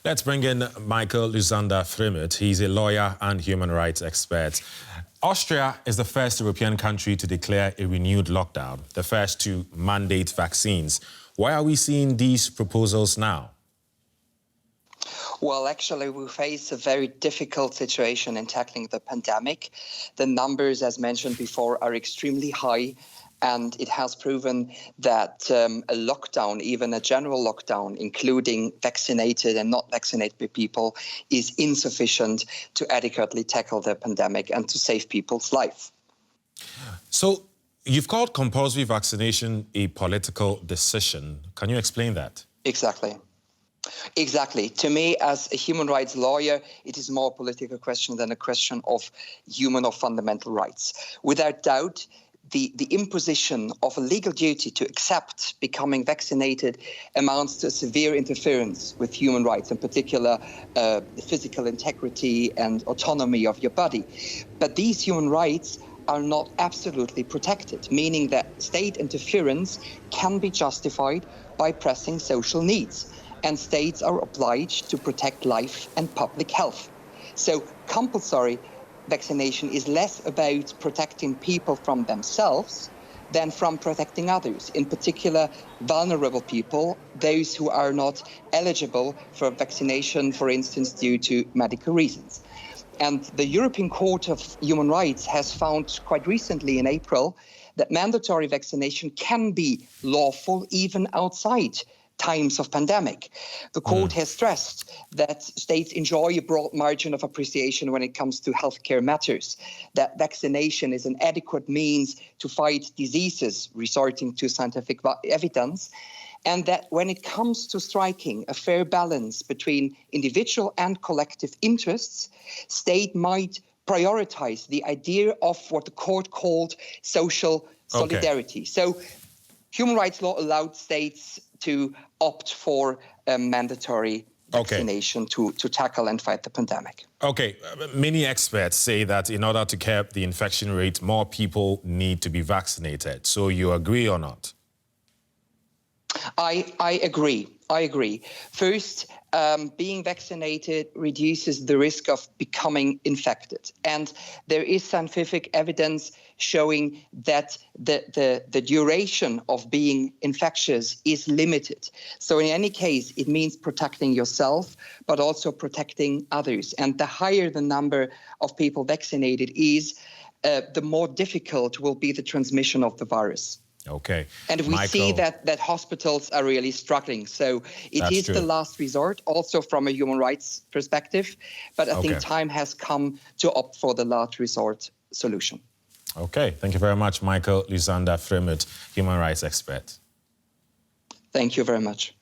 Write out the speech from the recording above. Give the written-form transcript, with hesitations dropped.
Let's bring in Michael Lysander Fremuth. He's a lawyer and human rights expert. Austria is the first European country to declare a renewed lockdown, the first to mandate vaccines. Why are we seeing these proposals now? Well, actually, we face a very difficult situation in tackling the pandemic. The numbers, as mentioned before, are extremely high. And it has proven that a lockdown, even a general lockdown, including vaccinated and not vaccinated people, is insufficient to adequately tackle the pandemic and to save people's life. So you've called compulsory vaccination a political decision. Can you explain that? Exactly. Exactly. To me, as a human rights lawyer, it is more a political question than a question of human or fundamental rights. Without doubt, the imposition of a legal duty to accept becoming vaccinated amounts to a severe interference with human rights, in particular the physical integrity and autonomy of your body. But these human rights are not absolutely protected, meaning that state interference can be justified by pressing social needs, and states are obliged to protect life and public health. So compulsory vaccination is less about protecting people from themselves than from protecting others, in particular vulnerable people, those who are not eligible for vaccination, for instance, due to medical reasons. And the European Court of Human Rights has found quite recently in April that mandatory vaccination can be lawful even outside times of pandemic. The court has stressed that states enjoy a broad margin of appreciation when it comes to healthcare matters, that vaccination is an adequate means to fight diseases resorting to scientific evidence, and that when it comes to striking a fair balance between individual and collective interests, state might prioritize the idea of what the court called social solidarity. So human rights law allowed states to opt for a mandatory vaccination to tackle and fight the pandemic. Okay, many experts say that in order to curb the infection rate, more people need to be vaccinated. So you agree or not? I agree. I agree. First, being vaccinated reduces the risk of becoming infected. And there is scientific evidence showing that the duration of being infectious is limited. So in any case, it means protecting yourself, but also protecting others. And the higher the number of people vaccinated is, the more difficult will be the transmission of the virus. Okay. And we see that hospitals are really struggling. So it is the last resort, also from a human rights perspective. But I think time has come to opt for the last resort solution. Okay. Thank you very much, Michael Lysander Fremuth, human rights expert. Thank you very much.